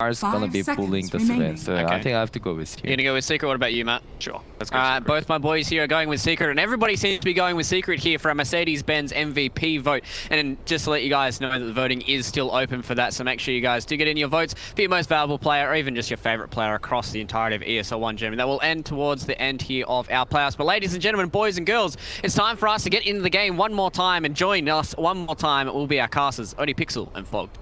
Mars gonna be pulling the Sven, so I think I have to go with You're him. gonna go with Secret. What about you, Matt? Sure. Let's go. Alright, both my boys here are going with Secret, and everybody seems to be going with Secret here for a Mercedes-Benz MVP vote. And just to let you guys know that the voting is still open for that, so make sure you guys do get in your votes for your most valuable player, or even just your favorite player across the entirety of ESL One Germany. That will end towards the end here of our playoffs. But ladies and gentlemen, boys and girls, it's time for us to get into the game one more time, and join us one more time. It will be our casters, Oni Pixel and Fogged.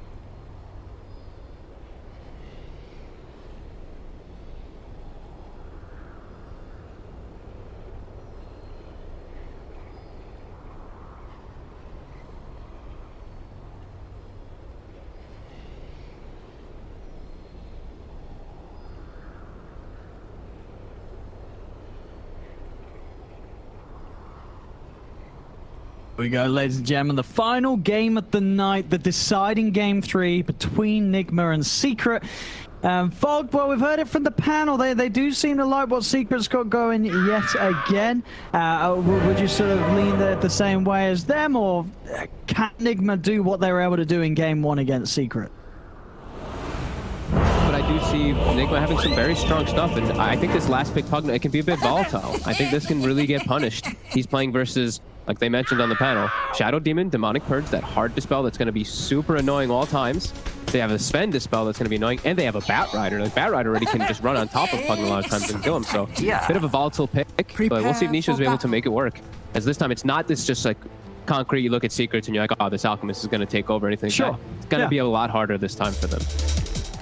Here we go, ladies and gentlemen, the final game of the night, the deciding game 3 between Nigma and Secret. Fog, well, we've heard it from the panel. They do seem to like what Secret's got going yet again. Would you sort of lean the same way as them, or can Nigma do what they were able to do in game 1 against Secret? But I do see Nigma having some very strong stuff, and I think this last pick, Pugna, it can be a bit volatile. I think this can really get punished. He's playing versus, like they mentioned on the panel, Shadow Demon, Demonic Purge, that hard dispel that's going to be super annoying all times. They have a Sven dispel that's going to be annoying, and they have a Bat Rider. Like, Bat Rider already can just run on top of Pugna a lot of times and kill him, so bit of a volatile pick, but we'll see if Nisha's able to make it work. As this time, it's not this just like concrete, you look at Secrets and you're like, oh, this Alchemist is going to take over anything. Sure. It's going to be a lot harder this time for them.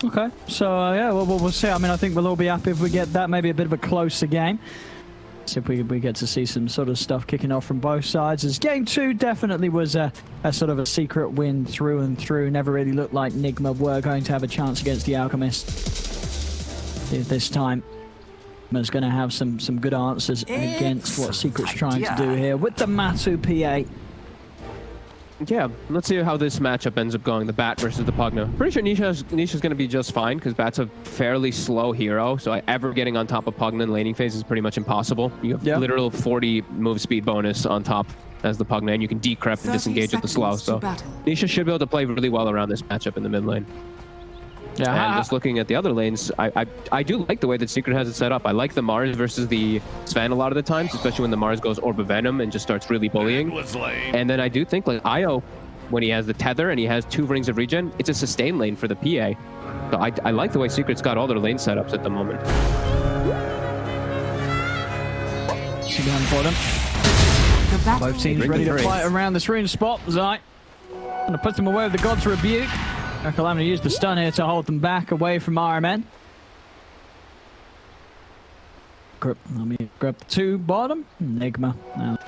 Okay, so yeah, we'll see. I mean, I think we'll all be happy if we get that, maybe a bit of a closer game. See if we get to see some sort of stuff kicking off from both sides. As game 2 definitely was a sort of a Secret win through and through. Never really looked like Nigma were going to have a chance against the Alchemist. This time, Nigma's going to have some good answers against what Secret's trying to do here with the Matu PA. Yeah, let's see how this matchup ends up going, the Bat versus the Pugna. Pretty sure Nisha's going to be just fine, because Bat's a fairly slow hero, so ever getting on top of Pugna in laning phase is pretty much impossible. You have literal 40 move speed bonus on top as the Pugna, and you can decrep and disengage with the slow, so Nisha should be able to play really well around this matchup in the mid lane. Yeah, and just looking at the other lanes, I do like the way that Secret has it set up. I like the Mars versus the Sven a lot of the times, especially when the Mars goes Orb of Venom and just starts really bullying. And then I do think like Io, when he has the Tether and he has 2 rings of regen, it's a sustain lane for the PA. So I like the way Secret's got all their lane setups at the moment. For them. Both teams ready to fight around this rune spot. Zai gonna put them away with the God's Rebuke. Calamity used the stun here to hold them back away from RMN. Let me grab the 2 bottom. Nigma. Now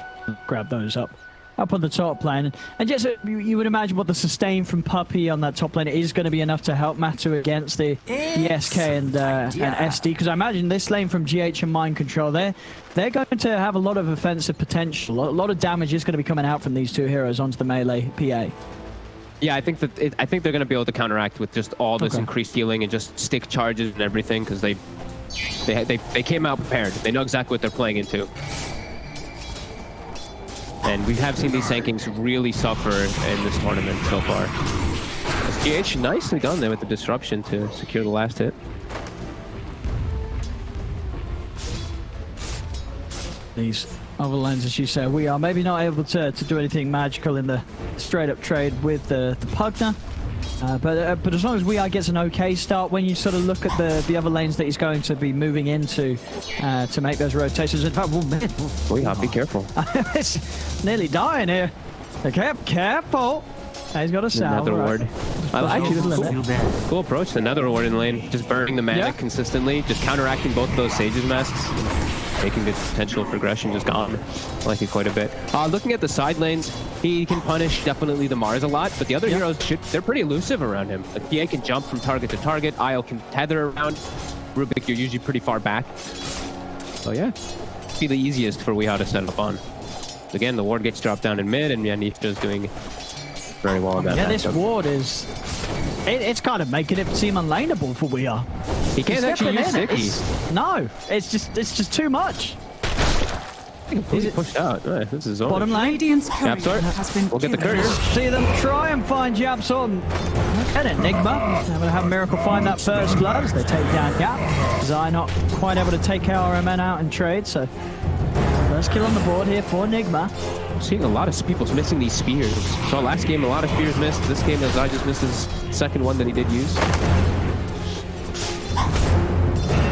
grab those up on the top lane. And just you would imagine what the sustain from Puppy on that top lane is going to be enough to help Matu against the SK and SD. Because I imagine this lane from GH and Mind Control, they're going to have a lot of offensive potential. A lot of damage is going to be coming out from these 2 heroes onto the melee PA. Yeah, I think that I think they're going to be able to counteract with just all this increased healing and just stick charges and everything, because they came out prepared. They know exactly what they're playing into. And we have seen these Sankings really suffer in this tournament so far. GH nicely done there with the disruption to secure the last hit. These other lanes, as you say, we are maybe not able to do anything magical in the straight-up trade with the Pugna. But as long as we gets an okay start, when you sort of look at the other lanes that he's going to be moving into to make those rotations. In fact, be careful. It's nearly dying here. Okay, careful. He's got a salve. Another ward. Actually, cool approach to another ward in lane. Just burning the mana consistently, just counteracting both of those Sage's masks, making the potential progression just gone. I like it quite a bit. Looking at the side lanes, he can punish definitely the Mars a lot, but the other heroes, they're pretty elusive around him. Like, PA can jump from target to target, Isle can tether around, Rubik, you're usually pretty far back. So yeah, be the easiest for Weehaw to set up on. Again, the ward gets dropped down in mid, and Nisha's doing very well on that. Yeah, this ward is... It's kind of making it seem unlaneable for Weehaw. He can't actually use Sticky. No, it's just too much. He's pushed out. Right, this is Bottom lane. Radiant's courier Yapsort. has been We'll get the killed. curse. See them try and find Yapsort. And Enigma. Able to have Miracle find that first blood as they take down Yap. Zai not quite able to take our men out in trade, so first kill on the board here for Nigma. I'm seeing a lot of people missing these spears. So last game, a lot of spears missed. This game, Zai just missed his second one that he did use.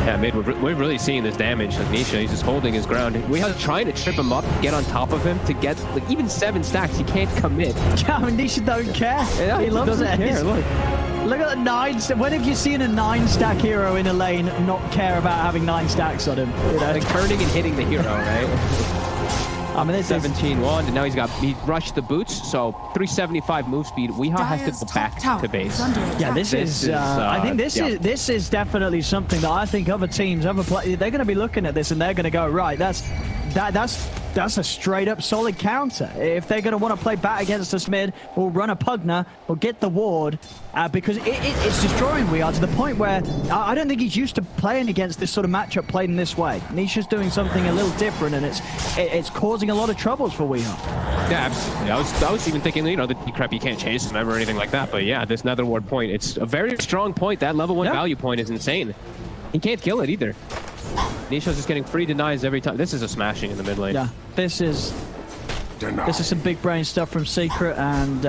Yeah, mate, we're really seeing this damage. Like Nisha, he's just holding his ground. We are trying to trip him up, get on top of him to get like even 7 stacks. He can't commit. Yeah, I mean, Nisha don't care. Yeah, he loves doesn't it. care. Look at the 9. When have you seen a 9-stack hero in a lane not care about having 9 stacks on him? You know? Like turning and hitting the hero, right? I mean, this is 17-1, and now he rushed the boots, so 375 move speed. Weehaw has to go back to base. yeah. This is. I think this is definitely something that I think other teams, other players, they're going to be looking at this and they're going to go, right, that's a straight up solid counter. If they're going to want to play back against us mid, or run a Pugner, or get the ward, because it's destroying Weehaw to the point where I don't think he's used to playing against this sort of matchup played in this way. Nisha's doing something a little different, and it's causing a lot of troubles for Weehaw. Yeah, absolutely. I was even thinking, you know, the crap you can't chase him or anything like that. But yeah, this nether ward point, it's a very strong point. That level 1 value point is insane. He can't kill it either. Nisha's just getting free denies every time. This is a smashing in the mid lane. Yeah, this is some big brain stuff from Secret, and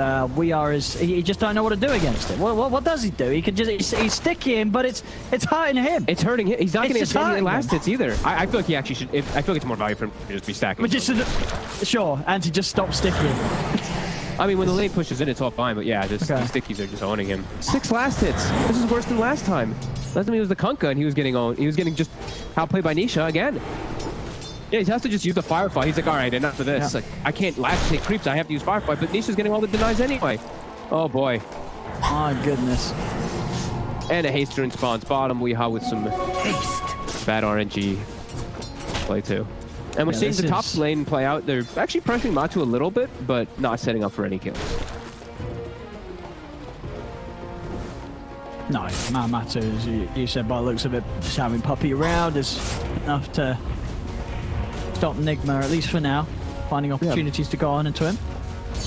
he just don't know what to do against it. What does he do? He can just he's sticking, but it's hurting him. It's hurting him. He's not going to get any last him. hits either. I feel like he actually should. I feel like it's more value for him to just be stacking. But sure, and to just stop sticking. I mean, when the lane pushes in, it's all fine. But yeah, these stickies are just owning him. 6 last hits. This is worse than last time. Last time he was the Kunkka, and he was getting owned. He was getting just outplayed by Nisha again. Yeah, he has to just use the Firefly. He's like, all right, enough of this. Yeah. Like, I can't last hit creeps. I have to use Firefly. But Nisha's getting all the denies anyway. Oh boy. My goodness. And a haste turn spawns bottom. Weehaw with some bad RNG play too. And we're seeing the top lane play out. They're actually pressuring Matu a little bit, but not setting up for any kills. No, Matu, as you said, by the looks of it, just having Puppy around is enough to stop Nigma, at least for now, finding opportunities to go on into him.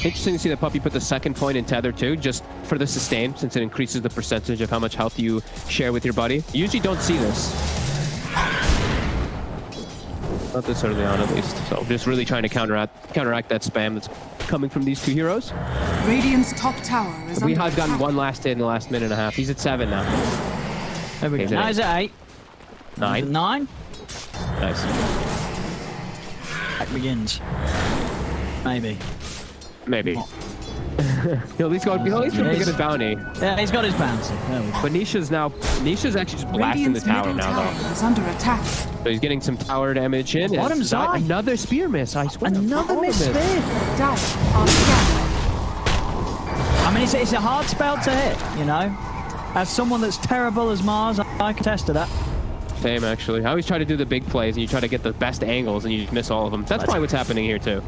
Interesting to see that Puppy put the second point in Tether too, just for the sustain, since it increases the percentage of how much health you share with your buddy. You usually don't see this. Not this early on, at least. So just really trying to counteract that spam that's coming from these 2 heroes. Radiant's top tower is under Weehaw's gotten attack. 1 last hit in the last minute and a half. He's at 7 now. There we go. He's at Now he's at 8. 9. 9. Nice. Back begins. Maybe. Maybe. He'll at least go to get his bounty. Yeah, he's got his bounty. There we go. But Nisha's actually just blasting the Radiant's tower middle now, tower though. is under attack. So he's getting some tower damage in. Bottom Zai. Another spear miss. I swear. Another miss spear. Dire are scanning. I mean, it's a hard spell to hit, you know? As someone that's terrible as Mars, I can attest to that. Same, actually. I always try to do the big plays, and you try to get the best angles, and you just miss all of them. That's probably what's happening here, too.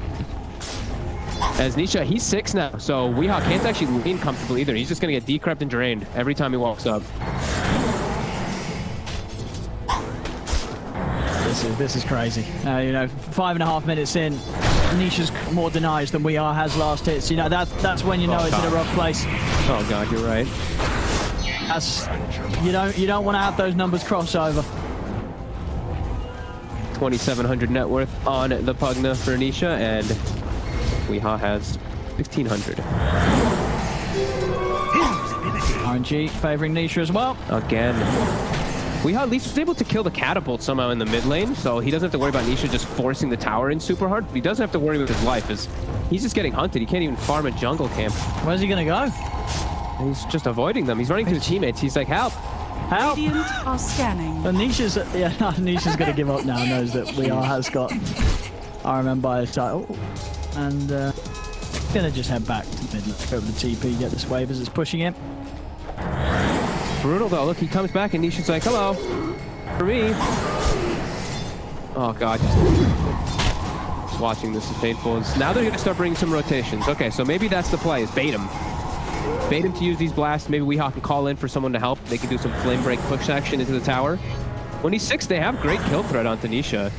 As Nisha, he's 6 now, so Weehaw can't actually lean comfortably either. He's just going to get decrept and drained every time he walks up. This is crazy. You know, 5.5 minutes in, Nisha's more denies than Weehaw has last hits. You know, that's when you know it's in a rough place. Oh god, you're right. That's you don't want to have those numbers cross over. 2,700 net worth on the Pugna for Nisha, and Weehaw has 1,600. RNG favoring Nisha as well. Again. Weehaw at least was able to kill the catapult somehow in the mid lane, so he doesn't have to worry about Nisha just forcing the tower in super hard. But he doesn't have to worry with his life, as he's just getting hunted. He can't even farm a jungle camp. Where's he gonna go? He's just avoiding them. He's running to his teammates. He's like, help! Help! Radiant are scanning. But Nisha's gonna give up now. Knows that Weehaw has got RMM by his side. Oh, and gonna just head back to mid. Let's go with the TP. Get this wave as it's pushing him. Brutal though. Look, he comes back and Nisha's like, hello, for me. Oh god. Just watching this is painful. Now they're gonna start bringing some rotations. Okay, so maybe that's the play, is bait him. Bait him to use these blasts. Maybe Weehaw can call in for someone to help. They can do some flame break push action into the tower. When he's 6, they have great kill threat on Tanisha.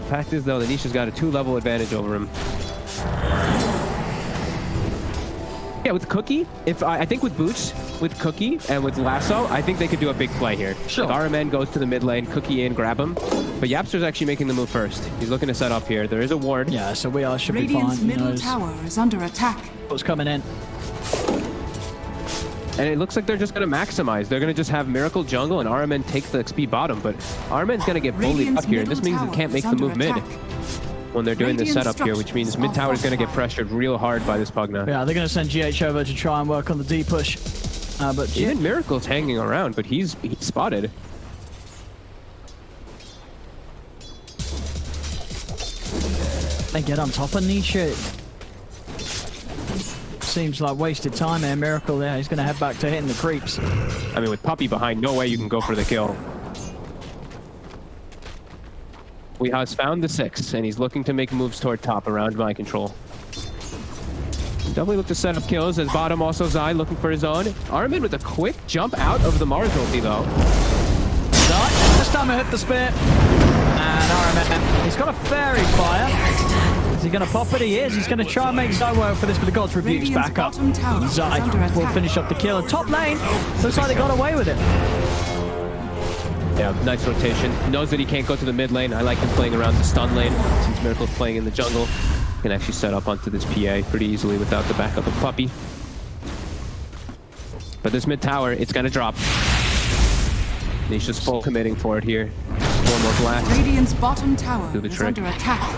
Fact is, though, that Nisha's got a 2-level advantage over him. Yeah, with Cookie, I think with Boots, with Cookie, and with Lasso, I think they could do a big play here. Sure. If RMN goes to the mid lane, Cookie in, grab him. But Yapster's actually making the move first. He's looking to set up here. There is a ward. Yeah, so we should be Radiant's fine. middle tower is under attack. What's coming in? And it looks like they're just going to maximize. They're going to just have Miracle jungle and RMN take the XP bottom. But RMN's going to get bullied Radiant's up here. This middle means they can't make the tower is move mid under when they're doing this Radiant setup here, which means structures mid tower is going to get fortified. pressured real hard by this Pugna. Yeah, they're going to send GH over to try and work on the D push. But Even Miracle's hanging around, but he's spotted. they get on top of Nisha. Seems like wasted time here. Miracle there. He's going to head back to hitting the creeps. I mean, with Puppy behind, no way you can go for the kill. We has found the 6, and he's looking to make moves toward top around mind control. Definitely look to set up kills as bottom also Zai looking for his own. Armin with a quick jump out of the Mars ulti though. Zai, this time I hit the spear. And Aramet, he's got a fairy fire. Is he going to pop it? He is. He's going to try and make Zai work for this, but the God's Rebuke's Radiant's back up. bottom tower is Zai under will attack. finish up the kill. Top lane, looks like they got away with it. Yeah, nice rotation. Knows that he can't go to the mid lane. I like him playing around the stun lane since Miracle's playing in the jungle. Can actually set up onto this PA pretty easily without the backup of Puppy. But this mid tower, it's gonna drop. Nisha's full committing for it here. One more blast. Radiant's bottom tower Do the is trick. under attack.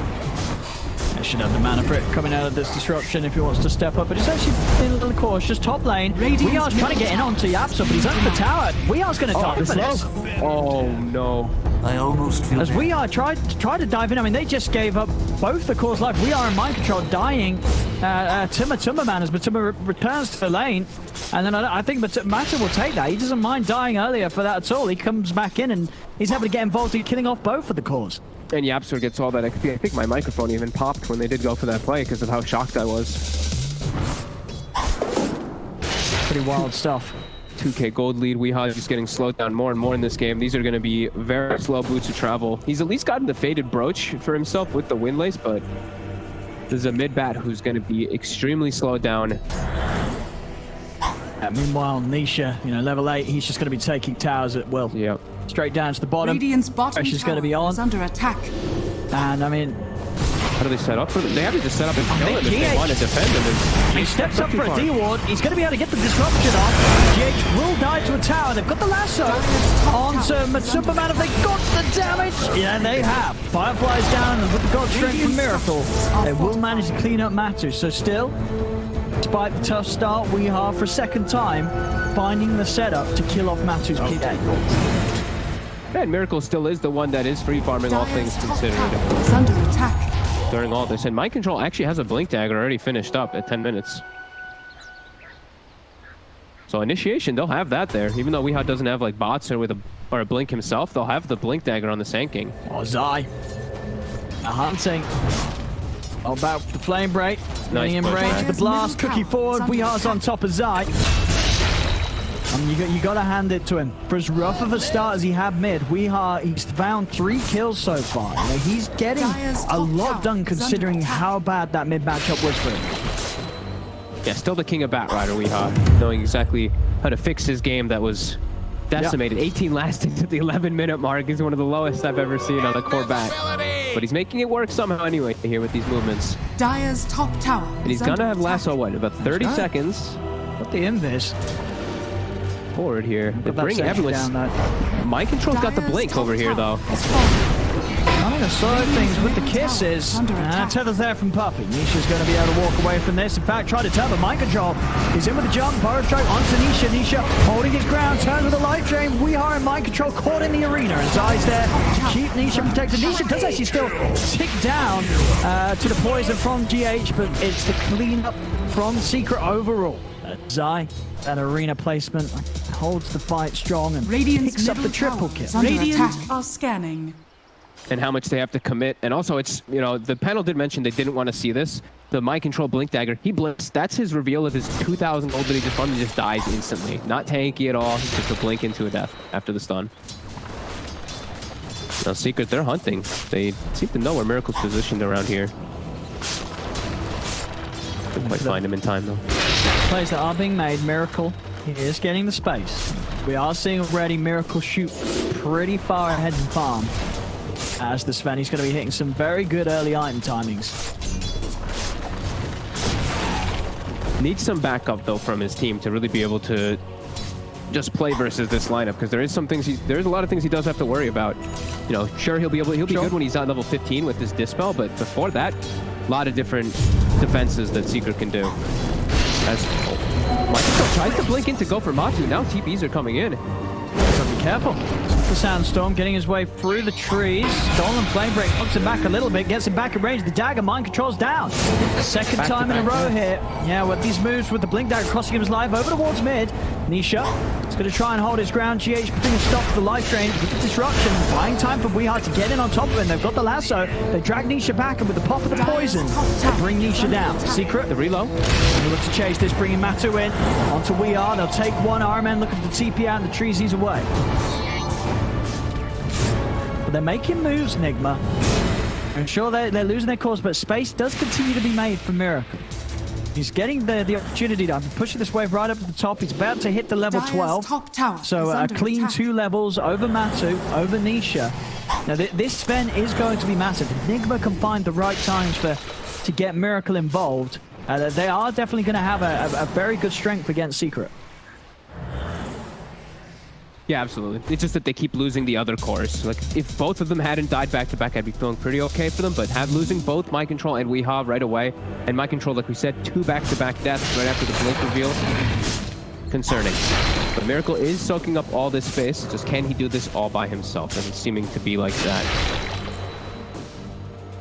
He should have the mana for it coming out of this disruption if he wants to step up, but he's actually being a little cautious. Top lane, Radiant's We Are's trying to get in onto Yapsa, but he's under the tower. We Are's going to die for this. Oh no. I almost feel As We Are tried to dive in, I mean, they just gave up both the cores life. We Are in mind control, dying. Matumbaman as Matuma returns to the lane, and then I think Mata will take that. He doesn't mind dying earlier for that at all. He comes back in and he's able to get involved in killing off both of the cores. And Yapster gets all that XP. I think my microphone even popped when they did go for that play because of how shocked I was. Pretty wild stuff. 2k gold lead. Weehaw is getting slowed down more and more in this game. These are going to be very slow boots of travel. He's at least gotten the faded brooch for himself with the windlace, but there's a mid bat who's going to be extremely slowed down. Meanwhile, Nisha, level 8, he's just going to be taking towers at will. Yep. Straight down to the bottom. Radiant's bottom Pressure's tower going to be on. is under attack. And I mean, How do they set up for them? They have to just set up and kill him if they GH want to defend him. he steps up for a D ward. He's going to be able to get the disruption off. GH will die to a tower. They've got the lasso onto Matumbaman. Have they got the damage? Yeah, they have. Firefly's down, and with the God Strength from Miracle, they will manage to clean up Matu. So still, despite the tough start, we are for a second time finding the setup to kill off Matu's PA. And Miracle still is the one that is free farming, all things Dire's top considered, tower is under attack. during all this. And Mind Control actually has a Blink Dagger already finished up at 10 minutes. So Initiation, they'll have that there. Even though Weehaw doesn't have like bots or a Blink himself, they'll have the Blink Dagger on the Sand King. Oh, Zai. A hunting. All about the flame break. Nice Getting in push, range. man. The blast. Cookie forward. We are on top of Zai. You got to hand it to him. For as rough of a start as he had mid, he's found 3 kills so far. He's getting a lot done considering how bad that mid matchup was for him. Yeah, still the king of Bat Rider, Weehaw, knowing exactly how to fix his game that was decimated. 18 lasting to the 11-minute mark is one of the lowest I've ever seen on a core bat. But he's making it work somehow anyway here with these movements. Dire's top tower And he's is gonna under have attack. lasso, what, about 30 seconds Got the invis. forward here. They Got that bring sentry everyone. down there. Mind Control's got the Dire's blink top over here, tower though. is falling. Trying to slow things with the kisses. Under attack. Tether's there from Puppy. Nisha's going to be able to walk away from this. In fact, try to tether. Mind Control. He's in with the jump. Power strike onto Nisha. Nisha holding his ground. Turns with a life drain. We are in Mind Control caught in the arena. And Zai's there to keep Nisha protected. Nisha does actually still tick down to the poison from GH, but it's the cleanup from Secret overall. Zai, that arena placement holds the fight strong and Radiant's picks up the middle triple tower kill. is under Radiant attack. Are scanning. And how much they have to commit. And also, it's, the panel did mention they didn't want to see this. The Mind Control Blink Dagger, he blinks. That's his reveal of his 2,000 gold that he just farmed and just dies instantly. Not tanky at all. He's just a blink into a death after the stun. Now Secret, they're hunting. They seem to know where Miracle's positioned around here. Couldn't quite find him in time though. Plays that are being made. Miracle is getting the space. We are seeing already Miracle shoot pretty far ahead in farm. As the Sven, he's going to be hitting some very good early item timings. Needs some backup though from his team to really be able to just play versus this lineup, because there's a lot of things he does have to worry about. You know, sure, he'll be good when he's at level 15 with his Dispel, but before that, a lot of different defenses that Secret can do. As Microsoft tries to blink in to go for Matu. Now TPs are coming in. So be careful. The Sandstorm getting his way through the trees. Stolen Flame Break knocks him back a little bit, gets him back in range. The dagger mind controls down. Second time in a row here. Yeah, with these moves with the Blink Dagger crossing him live over towards mid. Nisha is going to try and hold his ground. GH putting a stop to the life drain with the disruption. Buying time for Weehart to get in on top of him. They've got the lasso. They drag Nisha back, and with the pop of the poison, they bring Nisha down. Secret, the reload. They look to chase this, bringing Matu in onto Weehart. They'll take one. Ironman looking to TP out in the trees. He's away. But they're making moves, Nigma. I'm sure they're losing their course, but space does continue to be made for Miracle. He's getting the opportunity to pushing this wave right up to the top. He's about to hit the level 12. Top tower So a clean attack. 2 levels over Matu, over Nisha. Now this Sven is going to be massive. If Nigma can find the right times to get Miracle involved, they are definitely going to have a very good strength against Secret. Yeah, absolutely. It's just that they keep losing the other cores. Like, if both of them hadn't died back-to-back, I'd be feeling pretty okay for them, but losing both Mind Control and Weehaw right away, and Mind Control, like we said, 2 back-to-back deaths right after the Blink reveal, concerning. But Miracle is soaking up all this space, just can he do this all by himself? And it's seeming to be like that.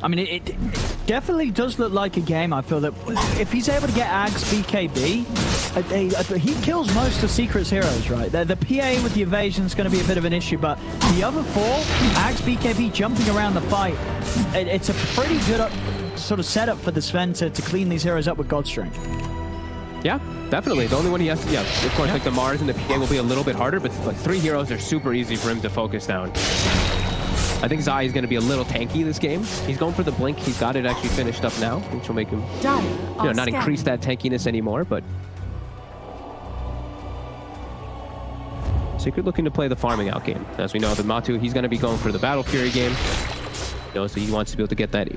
I mean, it definitely does look like a game. I feel that if he's able to get Ags BKB, he kills most of Secret's heroes, right? The PA with the evasion is going to be a bit of an issue, but the other 4, Ags BKB jumping around the fight, it's a pretty good sort of setup for the Sven to clean these heroes up with God Strength. Yeah, definitely. The only one he has to, of course, like the Mars and the PA will be a little bit harder, but like 3 heroes are super easy for him to focus down. I think Zai is going to be a little tanky this game. He's going for the Blink. He's got it actually finished up now, which will make him, not increase that tankiness anymore, but Secret looking to play the farming out game. As we know, the Matu, he's going to be going for the Battle Fury game. So he wants to be able to get that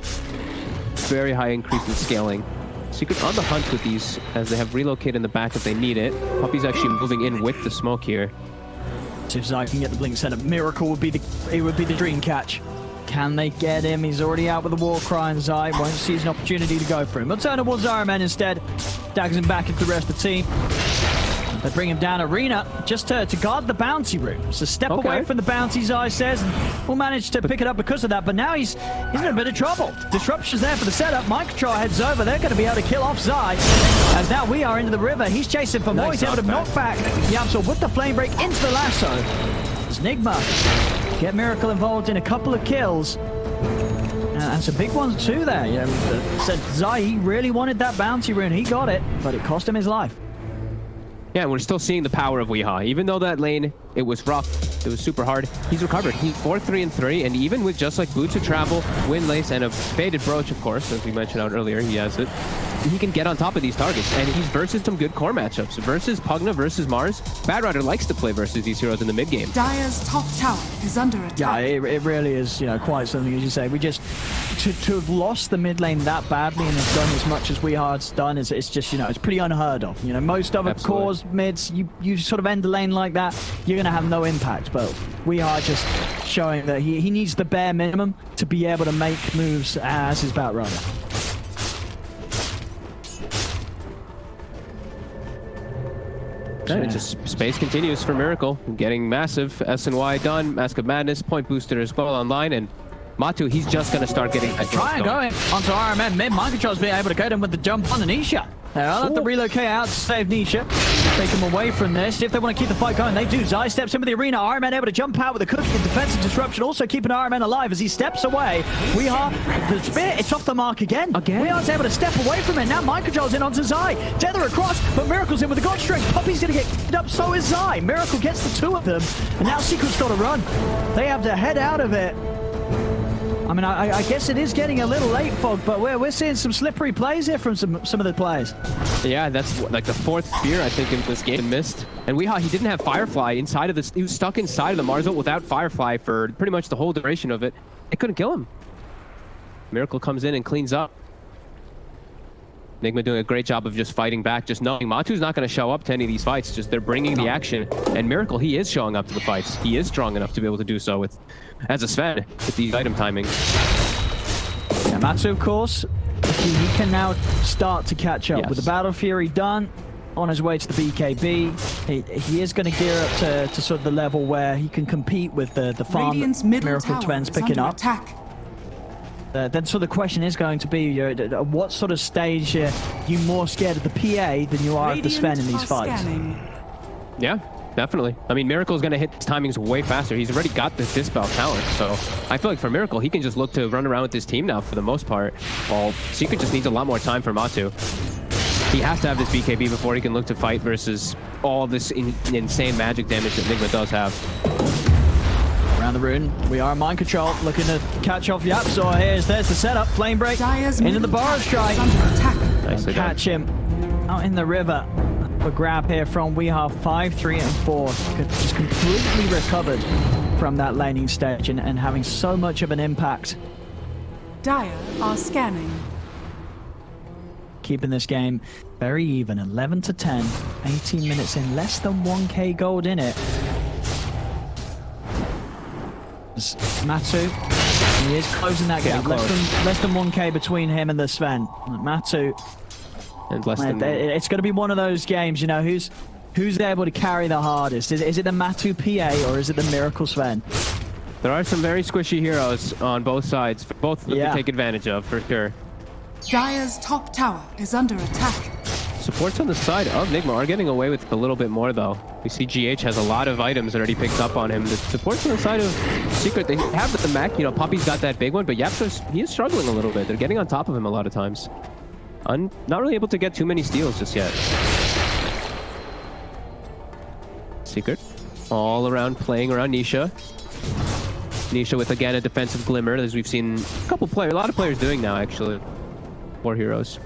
very high increase in scaling. Secret on the hunt with these, as they have relocated in the back if they need it. Puppy's actually moving in with the smoke here. If Zai can get the Blink set up, Miracle would be the dream catch. Can they get him? He's already out with the war cry, and Zai won't seize an opportunity to go for him. They'll turn towards Iron Man instead. Dags him back into the rest of the team. They bring him down arena just to guard the bounty room. So step away from the bounty, Zai says, and we'll manage to pick it up because of that. But now he's in a bit of trouble. Disruption's there for the setup. Mind Control heads over. They're going to be able to kill off Zai. As now we are into the river. He's chasing for more. He's able to knock back Yamsel with the flame break into the lasso. As Nigma get Miracle involved in a couple of kills. And some big ones too there. You know, said Zai, he really wanted that bounty rune. He got it, but it cost him his life. Yeah, we're still seeing the power of Weehaw. Even though that lane, it was rough, it was super hard, he's recovered. He's 4-3-3, and even with just like Boots of Travel, Windlace, and a Faded Brooch, of course, as we mentioned out earlier, he has it. He can get on top of these targets, and he's versus some good core matchups. Versus Pugna, versus Mars. Bad Rider likes to play versus these heroes in the mid game. Dire's top tower is under attack. Yeah, it really is, quite something, as you say. We just, to have lost the mid lane that badly and have done as much as Weehard's done, it's just, it's pretty unheard of. Most other cores, mids, you sort of end the lane like that, you're going to have no impact. But Weehard just showing that he needs the bare minimum to be able to make moves as his Bat Rider. And it just space continues for Miracle, getting massive. SNY done, Mask of Madness, Point Booster as well online, and Matu, he's just going to start getting that try and going onto RMM mid. Mind Control's being able to get him with the jump on the Nisha. I'll have to relocate out to save Nisha. Take him away from this. If they want to keep the fight going, they do. Zai steps into the arena. Iron Man able to jump out with a cooking and defensive disruption. Also keeping Iron Man alive as he steps away. Weehaw, the spear, it's off the mark again. Weeha's able to step away from it. Now Mind Control's in onto Zai. Tether across, but Miracle's in with the God Strength. Poppy's going to get kicked up, so is Zai. Miracle gets the 2 of them. And now Secret's got to run. They have to head out of it. I mean, I guess it is getting a little late, Fog, but we're seeing some slippery plays here from some of the players. Yeah, that's like the 4th spear, I think, in this game missed. And he didn't have Firefly inside of this. He was stuck inside of the Mars ult without Firefly for pretty much the whole duration of it. They couldn't kill him. Miracle comes in and cleans up. Nigma doing a great job of just fighting back, just knowing Matu's not going to show up to any of these fights. Just they're bringing the action. And Miracle, he is showing up to the fights. He is strong enough to be able to do so as a Sven with these item timings. Yeah, Matu, of course, he can now start to catch up. Yes. With the Battle Fury done, on his way to the BKB, he is going to gear up to sort of the level where he can compete with the farm Radiant's middle Miracle tower Twen's is picking under up. attack. Then so the question is going to be, what sort of stage are you more scared of the PA than you are of the Sven in these fights? Yeah, definitely. I mean, Miracle's going to hit his timings way faster. He's already got this Dispel talent, so I feel like for Miracle, he can just look to run around with his team now for the most part. While Secret just needs a lot more time for Matu. He has to have this BKB before he can look to fight versus all this insane magic damage that Nigma does have. Around the rune, we are in mind control, looking to catch off Yapzor. There's the setup, flame break, into the barrage strike. Nicely done. Catch him out in the river. A grab here from Weehaw, 5, 3, and 4. Just completely recovered from that laning stage and having so much of an impact. Dire are scanning. Keeping this game very even, 11 to 10, 18 minutes in, less than 1k gold in it. Matu, he is closing that gap. Less than 1k between him and the Sven. Matu, And less than... it's going to be one of those games, you know, who's able to carry the hardest? Is it the Matu PA or is it the Miracle Sven? There are some very squishy heroes on both sides, both of them to take advantage of, for sure. Dire's top tower is under attack. Supports on the side of Nigma are getting away with a little bit more, though. We see GH has a lot of items already picked up on him. The supports on the side of Secret, they have the mech. You know, Puppy's got that big one, but Yapzor's, he is struggling a little bit. They're getting on top of him a lot of times. Not really able to get too many steals just yet. Secret, all around playing around Nisha. Nisha with, again, a defensive glimmer, as we've seen a lot of players doing now, actually. 4 heroes.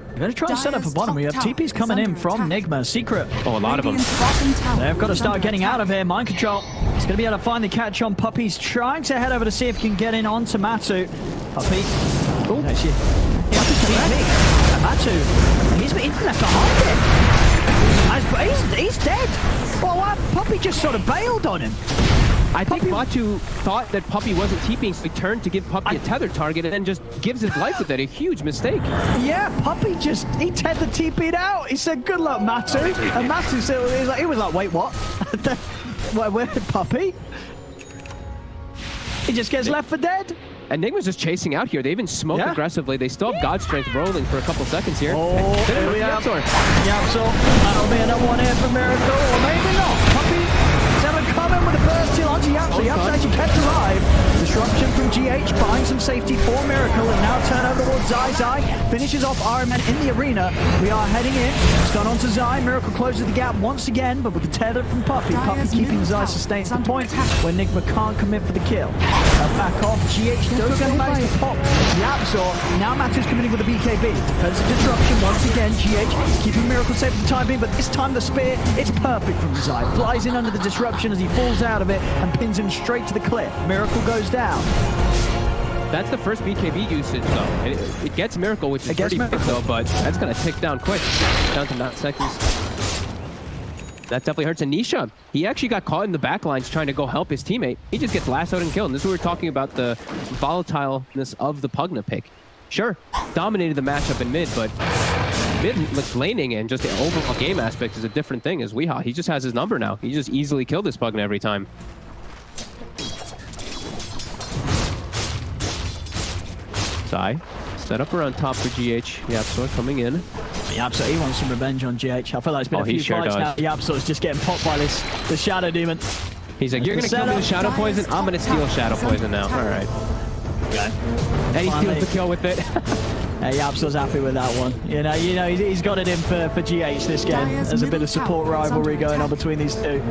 We're going to try and set up a bottom. We have TPs coming in from Nigma. Secret. Oh, a lot of them. They've got to start getting out of here. Mind control. He's going to be able to find the catch on Puppy's trying to head over to see if he can get in onto Matu. Puppy. Oh, actually. Matu. He's been left behind him. He's dead. Well, Puppy just sort of bailed on him. I think Matu thought that Puppy wasn't TPing, so he turned to give Puppy a tether target and then just gives his life with it. A huge mistake. Yeah, Puppy he tethered TP'd out. He said, good luck, Matu. And Matu said, he was like, wait, what? Where Puppy? He just gets left for dead. And Nigma's just chasing out here. They even smoke aggressively. They still have God Strength rolling for a couple seconds here. Oh, there we are. Yapzor. That'll be another one here for Miracle, or maybe not. Puppy coming with a burst kill onto Yapzor. Yapzor actually kept alive. Disruption from GH, buying some safety for Miracle, and now turn over towards Zai. Finishes off Iron Man in the arena. We are heading in. It's gone on to Zai. Miracle closes the gap once again, but with the tether from Puppy. Puppy keeping Zai sustained to the point where Nigma can't commit for the kill. Back off. GH does manage to pop Yapzor. Now Matu's coming in with a BKB. Defensive disruption once again. GH keeping Miracle safe for the time being, but this time the spear, it's perfect from Zai. Flies in under the disruption as he falls out of it and pins him straight to the cliff. Miracle goes down. That's the first BKB usage, though. It gets Miracle, which is pretty big, though, but that's going to tick down quick. Down to 9 seconds. That definitely hurts Anisha. He actually got caught in the backlines trying to go help his teammate. He just gets lassoed and killed. And this is what we're talking about, the volatileness of the Pugna pick. Sure, dominated the matchup in mid, but mid laning and just the overall game aspect is a different thing as Weehaw. He just has his number now. He just easily killed this Pugna every time. Zai, set up around top for GH. Yapzor coming in. Yapzor, he wants some revenge on GH. I feel like it's been a few fights now. Yapzor's just getting popped by the Shadow Demon. He's like, you're going to kill me with Shadow Poison? I'm going to steal Shadow Poison now. All right. Okay. And he steals the kill with it. Yapzor's happy with that one. You know, he's got it in for GH this game. There's a bit of support rivalry going on between these two.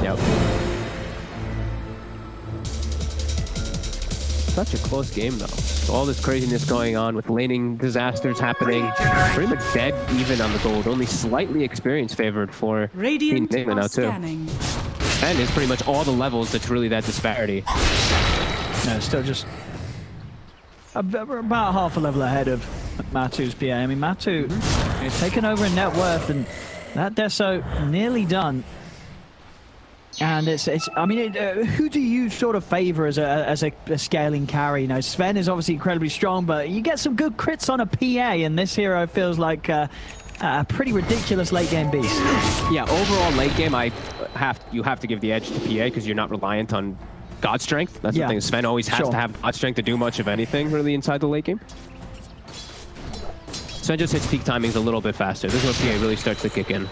Yep. such a close game, though. All this craziness going on with laning disasters happening. Pretty much dead even on the gold. Only slightly experience favored for Team Nigma now, too. And it's pretty much all the levels that's really that disparity. No, still just about half a level ahead of Matu's PA. I mean, Matu is taken over in net worth, and that Deso nearly done. And I mean, who do you sort of favor as a scaling carry? You know, Sven is obviously incredibly strong, but you get some good crits on a PA, and this hero feels like a pretty ridiculous late game beast. Yeah, overall late game, you have to give the edge to PA because you're not reliant on God strength. That's the thing. Sven always has to have God strength to do much of anything really inside the late game. Sven just hits peak timings a little bit faster. This is where PA really starts to kick in.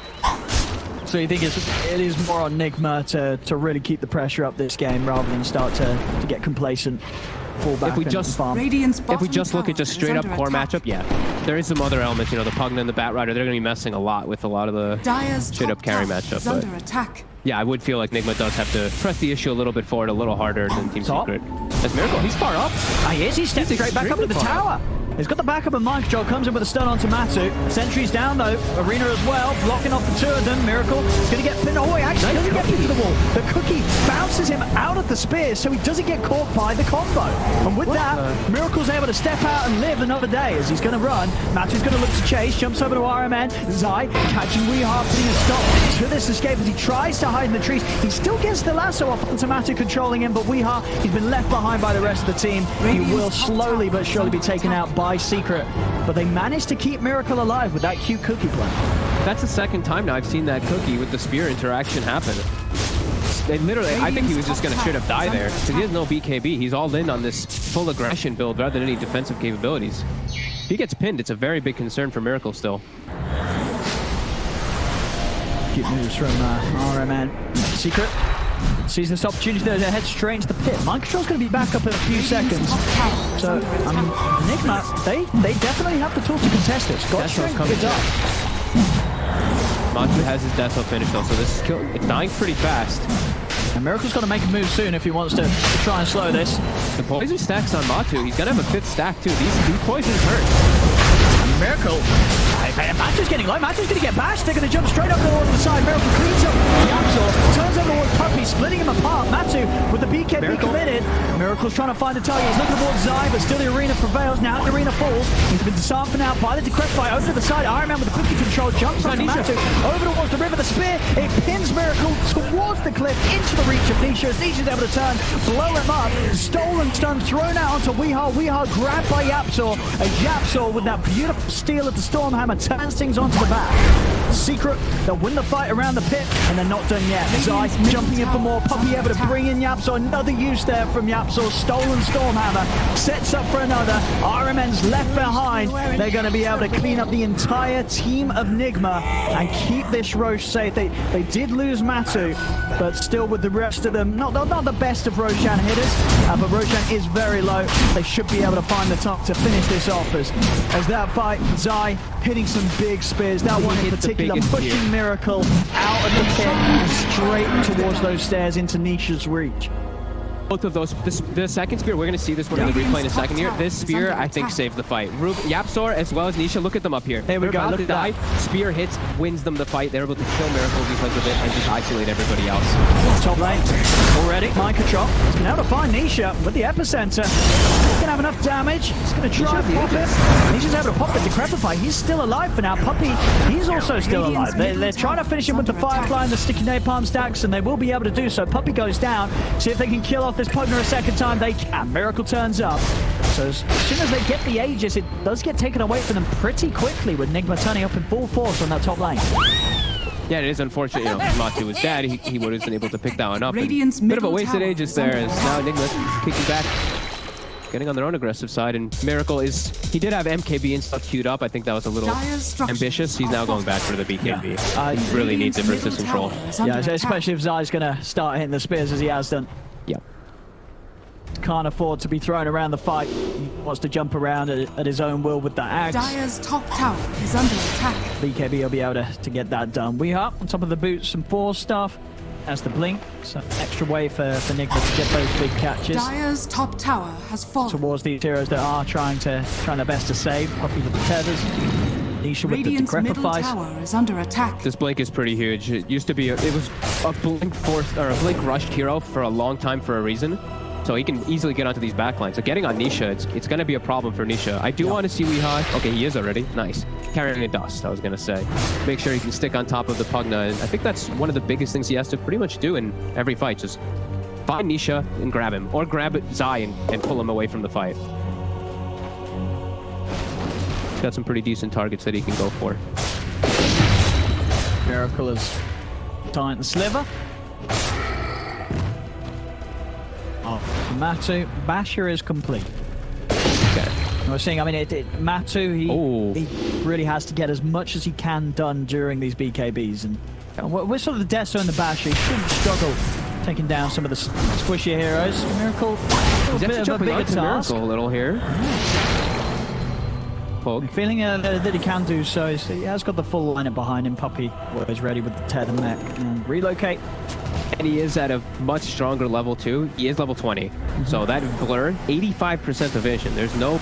So you think it is more on Nigma to really keep the pressure up this game rather than start to get complacent, fall back, if we just look at just straight up core matchup, yeah, there is some other elements. You know, the Pugna and the Bat Rider, they're going to be messing a lot with a lot of the straight up carry matchup. But yeah, I would feel like Nigma does have to press the issue a little bit forward, a little harder than Team Secret. That's Miracle. He's far up. He is. He's stepped straight back up to the tower. He's got the backup of Mind Control, comes in with a stun onto Matu. Sentry's down though, Arena as well, blocking off the two of them. Miracle is going to get pinned. Oh, he actually doesn't get pinned to the wall. The cookie bounces him out of the spear, so he doesn't get caught by the combo. And with that, Miracle's able to step out and live another day as he's going to run. Matu's going to look to chase, jumps over to RMN. Zai catching Weehaw, putting a stop to this escape as he tries to hide in the trees. He still gets the lasso off onto Matu, controlling him, but Weehaw, he's been left behind by the rest of the team. He will slowly but surely be taken out by Secret, but they managed to keep Miracle alive with that cute cookie play. That's the second time now I've seen that cookie with the spear interaction happen. They literally, I think he was just going to straight up die there because he has no BKB. He's all in on this full aggression build rather than any defensive capabilities. If he gets pinned, it's a very big concern for Miracle still. Cute moves from RMN. Secret sees this opportunity to head straight into the pit. Mind Control's going to be back up in a few seconds. So, I mean, Nigma, they definitely have the tools to contest this. God strength is up. Matu has his Deso finish though, so this is it's dying pretty fast. And Miracle's got to make a move soon if he wants to try and slow this. The poison stacks on Matu. He's going to have a fifth stack too. These poisons hurt. Miracle. Matu's getting low. Matu's going to get bashed. They're going to jump straight up towards the side. Miracle cleans up Yapzor, turns over towards Puppy, splitting him apart. Matu with the BKB committed. Miracle's trying to find the target. He's looking towards Zai, but still the Arena prevails. Now the Arena falls. He's been disarmed for now by the Decrepify. Over to the side. Iron Man with the cookie control jumps onto Matu. Over towards the river. The spear. It pins Miracle towards the cliff into the reach of Nisha. As Nisha's able to turn, blow him up. Stolen stun thrown out onto Weehaw. Weehaw grabbed by Yapzor. As Yapzor with that beautiful steal of the Stormhammer turns things onto the back. Secret, they'll win the fight around the pit, and they're not done yet. Zai jumping in for more. Puppy able to bring in Yapzor. Another use there from Yapzor. Stolen Stormhammer sets up for another. RMN's left behind. They're going to be able to clean up the entire team of Nigma and keep this Roche safe. They did lose Matu, but still with the rest of them, not the best of Roshan hitters, but Roshan is very low. They should be able to find the top to finish this off as that fight, Zai hitting some big spears. That one in particular pushing Miracle out of the pit and straight towards those stairs into Nisha's reach. Both of those, the second spear, we're going to see this one in the replay in a second here. This spear, I think, saved the fight. Yapzor as well as Nisha, look at them up here. There we go, look at that. Spear hits, wins them the fight. They're able to kill Miracle because of it and just isolate everybody else. Top lane, already. Mind Control has been able to find Nisha with the epicenter. He's going to have enough damage. He's going to try and pop it. Nisha's able to pop the Decrepify. He's still alive for now. Puppy, he's also still alive. They're trying to finish him with the Firefly and the sticky napalm stacks, and they will be able to do so. Puppy goes down. See if they can kill off this Pugna a second time. They can. Miracle turns up. So as soon as they get the Aegis, it does get taken away from them pretty quickly with Nigma turning up in full force on that top lane. Yeah, it is unfortunate, you know, Matu was dead. He would have been able to pick that one up. Bit of a wasted Aegis there as now Nigma kicking back, getting on their own aggressive side, and Miracle he did have MKB and stuff queued up. I think that was a little ambitious. He's now going back for the BKB. Yeah. He really needs it versus control. Yeah, especially if Zai's going to start hitting the spears as he has done. Yeah. Can't afford to be thrown around the fight. He wants to jump around at his own will with the axe. Dire's top tower is under attack. BKB will be able to get that done. We are on top of the boots and force stuff. as the blink. So extra way for Nigma to get those big catches Dire's top tower has fallen. towards these heroes that are trying their best to save. Poppy with the tethers. Nisha with the Radiant's middle decrepifies. tower is under attack. This blink is pretty huge. It used to be, it was a blink forced, or a blink rushed hero for a long time for a reason. So he can easily get onto these backlines. So getting on Nisha, it's going to be a problem for Nisha. I do want to see Weehaw. Okay, he is already. Nice. Carrying a dust, I was going to say. Make sure he can stick on top of the Pugna. And I think that's one of the biggest things he has to pretty much do in every fight. Just find Nisha and grab him. Or grab Zai and pull him away from the fight. He's got some pretty decent targets that he can go for. Miracle is tying the sliver. Oh, Matu, Basher is complete. Okay. We're seeing, I mean, Matu, he really has to get as much as he can done during these BKBs. And we're sort of the death zone, the Basher. He shouldn't struggle taking down some of the squishier heroes. Miracle, a bit of a bigger task. Miracle a little here. I'm feeling that he can do so. He has got the full lineup behind him. Puppy always ready with the tether mech and relocate. And he is at a much stronger level too. He is level 20. So that blur, 85% evasion. There's no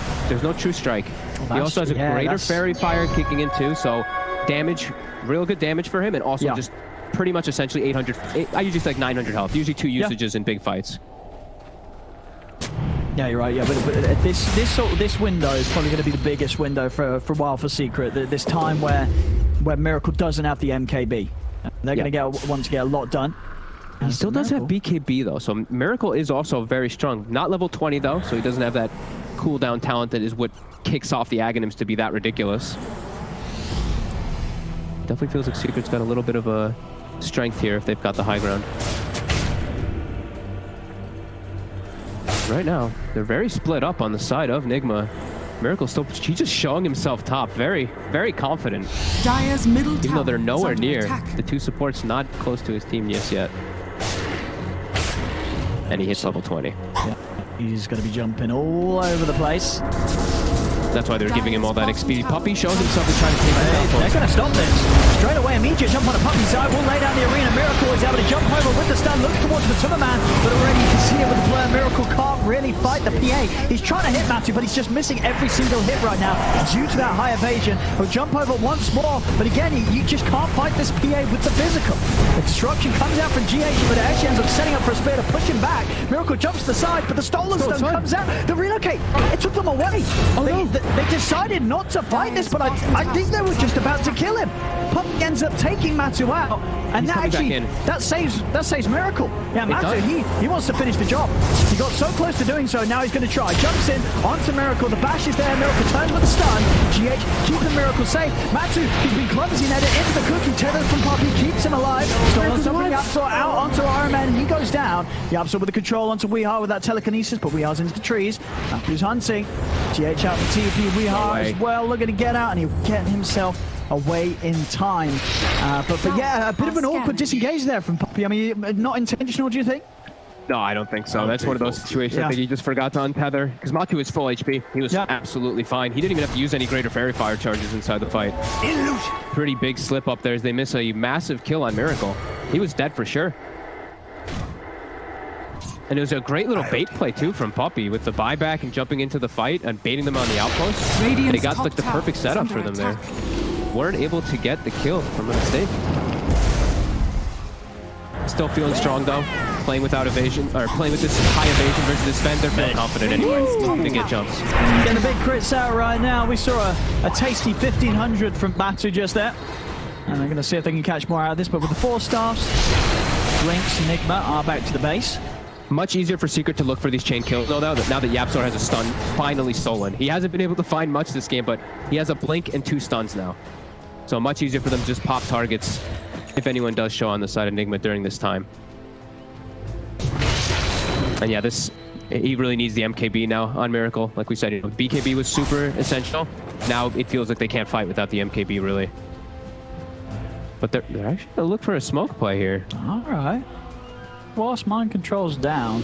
true strike. He also has a greater fairy fire kicking in too. So damage, real good damage for him, and also just pretty much essentially 800. I usually say like 900 health. Usually 2 usages in big fights. Yeah, you're right. Yeah, but this window is probably going to be the biggest window for a while for Secret. This time where Miracle doesn't have the MKB, they're going to want to get a lot done. He still does have BKB though, so Miracle is also very strong. Not level 20 though, so he doesn't have that cooldown talent that is what kicks off the Aghanims to be that ridiculous. Definitely feels like Secret's got a little bit of a strength here if they've got the high ground. Right now, they're very split up on the side of Nigma. Miracle still, he's just showing himself top, very, very confident. Dire's middle tower, even though they're nowhere near. Attack. The two supports not close to his team yet. And he hits level 20. Yeah, he's going to be jumping all over the place. That's why they're giving him all that XP. Puppy shows himself to try to take him down. They're going to stop this. Straight away, immediate jump on the Puppy side. Will lay down the arena. Miracle is able to jump over with the stun. Looks towards MATUMBAMAN, but already you can see it with the blur. Miracle can't really fight the PA. He's trying to hit Matu, but he's just missing every single hit right now due to that high evasion. He'll jump over once more, but again, you just can't fight this PA with the physical. The disruption comes out from GH, but it actually ends up setting up for a spear to push him back. Miracle jumps to the side, but the stolen stone comes out. The relocate, it took them away. They decided not to fight this, but I think they were just about to kill him. Pup ends up taking Matu out, and that saves Miracle. Yeah, Matu, he wants to finish the job. He got so close to doing so, now he's going to try. Jumps in onto Miracle, the bash is there, Miracle turns with the stun. GH keeping Miracle safe. Matu, he's been clumsy, netted into the cookie, tethered from Puppy, keeps him alive. Stolen something, Yapsor out onto Iron Man, and he goes down. Yapsor with the control onto Weehaw with that telekinesis, but Weehaw's into the trees. Matu's hunting. GH out for TP, Weehaw as well, looking to get out, and he'll get himself away in time. But yeah, a bit of an awkward disengage there from Puppy. I mean, not intentional, do you think? No, I don't think so. That's one of those situations I think he just forgot to untether. Because Matu is full HP. He was absolutely fine. He didn't even have to use any greater fairy fire charges inside the fight. Pretty big slip up there as they miss a massive kill on Miracle. He was dead for sure. And it was a great little bait play too from Puppy with the buyback and jumping into the fight and baiting them on the outpost. They got like the perfect setup for them there. Weren't able to get the kill from a mistake. Still feeling strong though. Playing without evasion, or playing with this high evasion versus this defend, they're feeling confident anyway. Looking to get jumps. Getting a big crits out right now. We saw a tasty 1500 from Matu just there. And they're going to see if they can catch more out of this. But with the 4 staffs, Blinks and Nigma are back to the base. Much easier for Secret to look for these chain kills, though, now that Yapsor has a stun finally stolen. He hasn't been able to find much this game, but he has a blink and 2 stuns now. So much easier for them to just pop targets if anyone does show on the side of Nigma during this time. And yeah, he really needs the MKB now on Miracle. Like we said, BKB was super essential. Now it feels like they can't fight without the MKB, really. But they're actually going to look for a smoke play here. All right. Whilst Mind Control's down,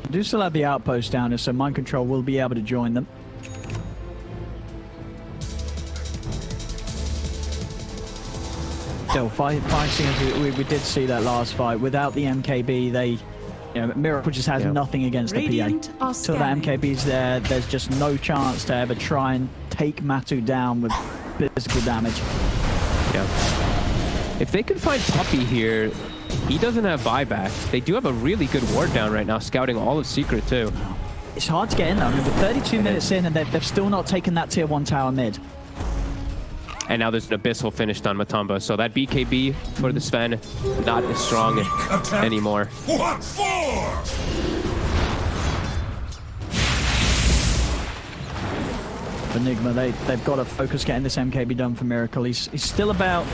I do still have the outpost down here, so Mind Control will be able to join them. still fighting as we did see that last fight. Without the MKB, they, Miracle just has nothing against Radiant the are PA. Till that scanning. MKB's there, there's just no chance to ever try and take Matu down with physical damage. Yeah. If they can find Puppy here, he doesn't have buyback. They do have a really good ward down right now, scouting all of Secret too. It's hard to get in though. I mean, we're 32 minutes in and they've still not taken that tier 1 tower mid. And now there's an Abyssal finished on Matumba, so that BKB for the Sven, not as strong anymore. What for? For Nigma, they've got to focus getting this MKB done for Miracle. He's still about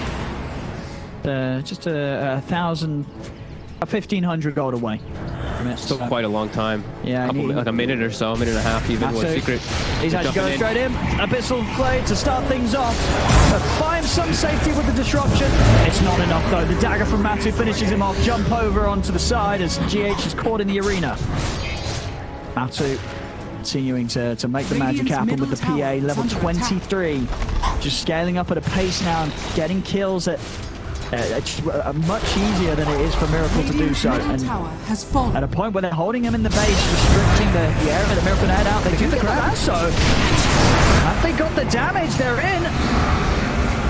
just a 1,500 gold away from it. Still quite a long time. Yeah, like a minute or so, a minute and a half even with Secret. He's actually going straight in. Abyssal Blade to start things off. Buy him some safety with the disruption. It's not enough though. The dagger from Matu finishes him off. Jump over onto the side as GH is caught in the arena. Matu continuing to make the magic happen with the PA, level 23. Just scaling up at a pace now and getting kills at much easier than it is for Miracle to do so. And has fallen. at a point where they're holding him in the base, restricting the area that Miracle head out, they do the grab. So have they got the damage? They're in.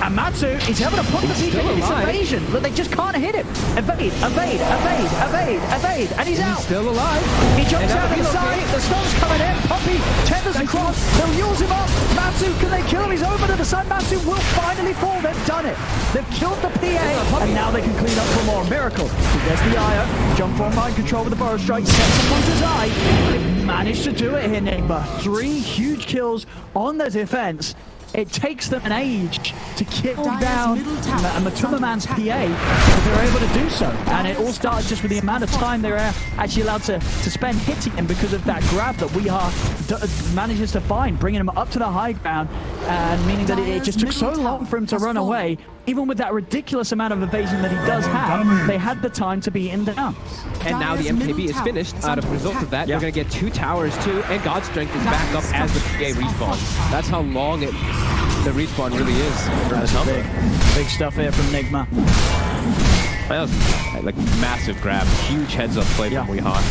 And Matu is able to put the PK in this evasion. Look, they just can't hit him. Evade. And he's out. Still alive. He jumps out of the side. The stun's coming in. Poppy tethers across. They'll use him up. Matu, can they kill him? He's over to the side. Matu will finally fall. They've done it. They've killed the PA. And now they can clean up for more. Miracle. There's the Io. Jump for mind control with the Burrow Strike. Sets him onto his eye. They managed to do it here, Nigma. 3 huge kills on the defense. It takes them an age to kill down MATUMBAMAN's PA, but they're able to do so. And it all started just with the amount of time they were actually allowed to spend hitting him because of that grab that Weehaw manages to find, bringing him up to the high ground, and meaning that it just took so long for him to run away. Even with that ridiculous amount of evasion that he does have, they had the time to be in down. And now the MKB is finished. Out of result of that, they're going to get 2 towers too, and God's Strength is back up as the PA respawns. That's how long the respawn really is for Matumba. Big stuff here from Nigma. That was like massive grab, huge heads-up play from Weehaw.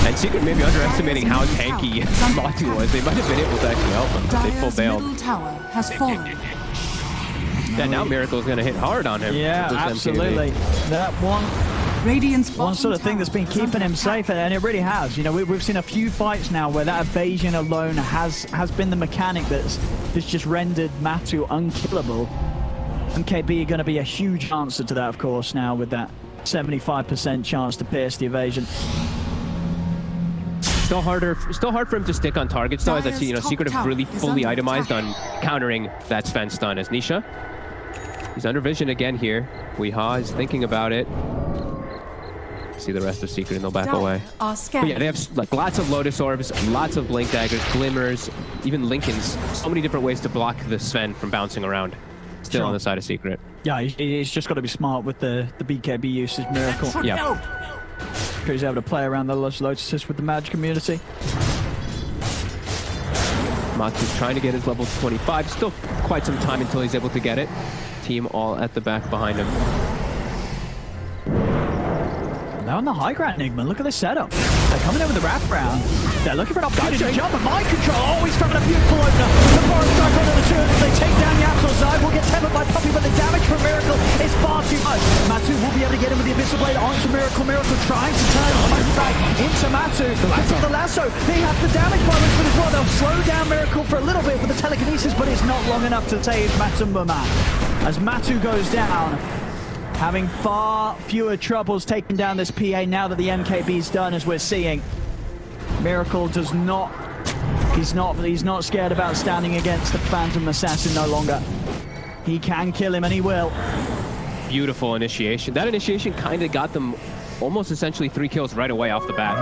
And Secret maybe underestimating how tanky Matu was. They might have been able to actually help him, but they full bailed. Middle tower has fallen. Yeah, now Miracle's going to hit hard on him. Yeah, absolutely. That one sort of thing that's been keeping him safe, and it really has. We've seen a few fights now where that evasion alone has been the mechanic that's just rendered Matu unkillable. MKB are going to be a huge answer to that, of course, now with that 75% chance to pierce the evasion. Still hard for him to stick on targets though, as I see, Secret have really fully itemized on countering that Sven stun. As Nisha, he's under vision again here. Weehaw is thinking about it. See the rest of Secret and they'll back away. But yeah, they have like lots of Lotus Orbs, lots of Blink Daggers, Glimmers, even Lincolns. So many different ways to block the Sven from bouncing around. Still on the side of Secret. Yeah, he's just got to be smart with the BKB usage. Miracle. Yeah. He's able to play around the Lotuses with the Mage community. Matu's trying to get his level 25. Still quite some time until he's able to get it. Team all at the back behind him. They're on the high ground, Nigma. Look at this setup. They're coming in with the wraparound. They're looking for an opportunity to jump, and mind control. Oh, he's found a beautiful opener. The Forest Strike onto the 2. They take down the Absol side. Will get tethered by Puppy, but the damage from Miracle is far too much. Matu will be able to get him with the Abyssal Blade onto Miracle. Miracle trying to turn the back into Matu. Matu the lasso. They have the damage by Richmond as well. They'll slow down Miracle for a little bit with the telekinesis, but it's not long enough to save MATUMBAMAN. As Matu goes down, having far fewer troubles taking down this PA now that the MKB's done, as we're seeing. Miracle does not, he's not scared about standing against the Phantom Assassin no longer. He can kill him, and he will. Beautiful initiation. That initiation kind of got them almost essentially 3 kills right away off the bat.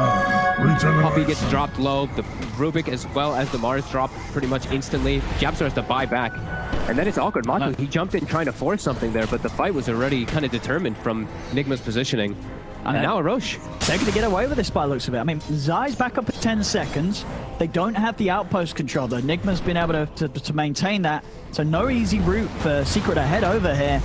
Puppy gets dropped low, the Rubik as well as the Mars drop pretty much instantly. Jab starts to buy back. And then it's awkward. Matu, he jumped in trying to force something there, but the fight was already kind of determined from Nigma's positioning. And now a Roche. They're going to get away with this by the looks of it. I mean, Zai's back up at 10 seconds. They don't have the outpost control, though. Nigma's been able to maintain that. So no easy route for Secret to head over here.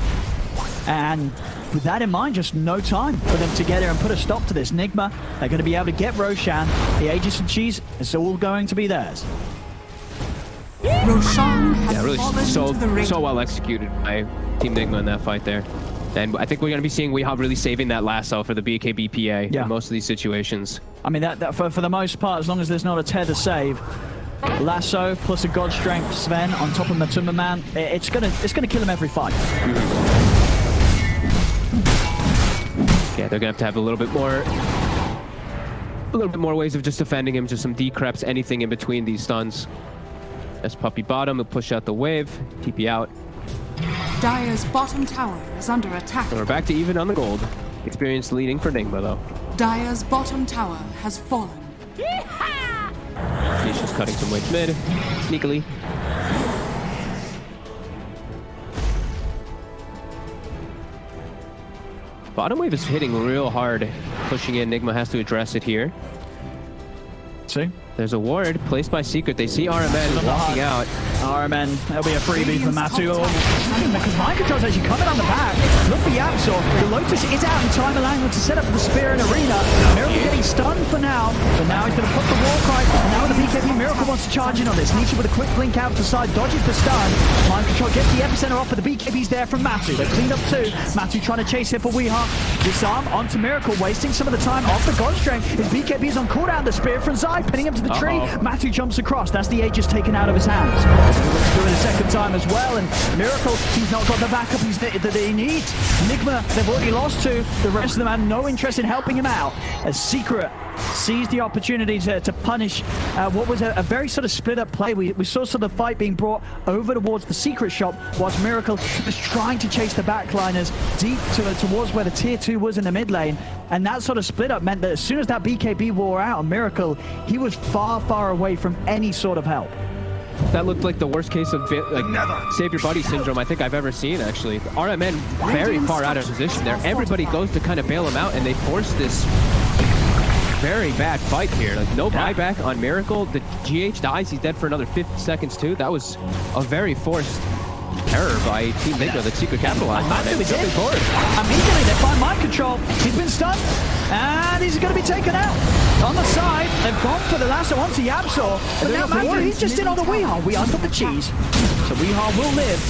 And with that in mind, just no time for them to get here and put a stop to this. Nigma, they're going to be able to get Roshan. The Aegis and Cheese is all going to be theirs. Roshan has Yeah, really fallen to the ring. so well executed by Team Nigma in that fight there. And I think we're going to be seeing Weehaw really saving that lasso for the BKB PA in most of these situations. I mean, that for the most part, as long as there's not a tether save, lasso plus a God Strength Sven on top of MATUMBAMAN, it's gonna kill him every fight. Yeah, they're going to have a little bit more ways of just defending him, just some decreps, anything in between these stuns. As Puppy bottom, he'll push out the wave, TP out. Dire's bottom tower is under attack. So we're back to even on the gold. Experience leading for Nigma, though. Dire's bottom tower has fallen. Nisha's cutting some wave mid, sneakily. Bottom wave is hitting real hard, pushing in. Nigma has to address it here. See? There's a ward placed by Secret. They see RMN walking out. RMN, that'll be a freebie for Matu. Because Mind Control's actually coming on the back. Look for Yapsor. The Lotus is out in time, allowing him to set up the spear in arena. Miracle getting stunned for now, but now he's going to put the wall cry. And now with the BKB, Miracle wants to charge in on this. Nisha with a quick blink out to the side, dodges the stun. Mind Control gets the epicenter off, but the BKB's there from Matu. They've cleaned up two. Matu trying to chase it for Weehaw. Disarm onto Miracle, wasting some of the time off the God Strength. His BKB is on cooldown. The spear from Zai, pinning him to the tree. Matu jumps across. That's the Aegis taken out of his hands. Let's do it a second time as well. And Miracle, he's not got the backup that he needs. Nigma, they've already lost two. The rest of them have no interest in helping him out. As Secret seized the opportunity to punish what was a very sort of split up play. We saw sort of the fight being brought over towards the Secret shop, whilst Miracle was trying to chase the backliners deep towards where the tier 2 was in the mid lane. And that sort of split up meant that as soon as that BKB wore out on Miracle, he was far away from any sort of help. That looked like the worst case of save your buddy syndrome I think I've ever seen, actually. RMN very far out of position there. Everybody goes to kind of bail him out, and they force this very bad fight here. Like, no buyback on Miracle. The GH dies. He's dead for another 50 seconds, too. That was a very forced error by Team Nigma that Secret capitalized on. Matu is in. Immediately, they find Mind Control. He's been stunned, and he's going to be taken out. On the side, they've gone for the lasso onto Yapsor, but now Matu, he's just in on the Weehaw. Weehaw got the cheese, so Weehaw will live.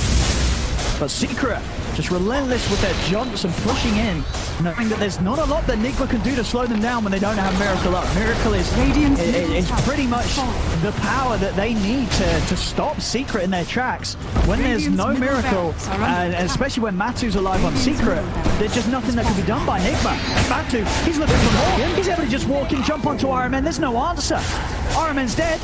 But Secret just relentless with their jumps and pushing in, knowing that there's not a lot that Nigma can do to slow them down when they don't have Miracle up. Miracle is pretty much the power that they need to stop Secret in their tracks. When there's no Miracle, and especially when Matu's alive on Secret, there's just nothing that can be done by Nigma. Matu, he's looking for more. He's able to just walk in, jump onto RMN. There's no answer. RMN's dead.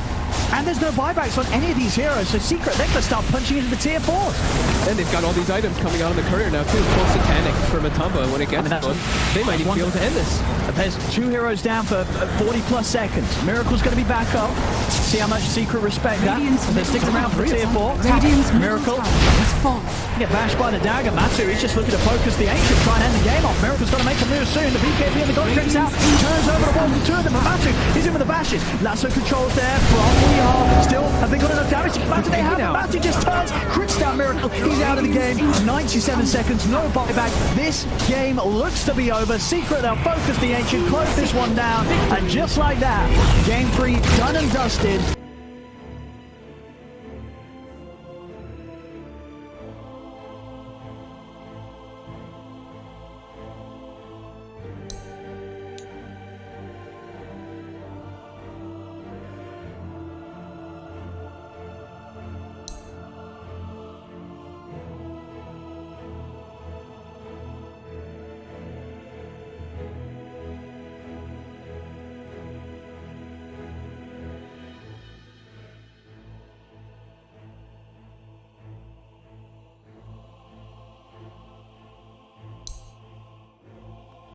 And there's no buybacks on any of these heroes, so Secret, they're going to start punching into the tier 4s. And they've got all these items coming out on the courier now, too. Full Satanic for Matumba when it gets to them. They might even be able to end this. There's two heroes down for 40+ seconds. Miracle's going to be back up. See how much Secret respect that. They're sticking around for tier 4. Miracle get bashed by the dagger. Matu, he's just looking to focus the Ancient, try and end the game off. Miracle's got to make a move soon. The BKB and the God Strength's out. He turns over the wall to two of them. But Matu, he's in with the bashes. Lasso controls there from Weehaw. Still, have they got enough damage? Matu, they have. Matu just turns, crits down Miracle. He's out of the game. 97 seconds, no buyback. This game looks to be over. Secret, they'll focus the Ancient, close this one down. And just like that, game 3 done and dusted.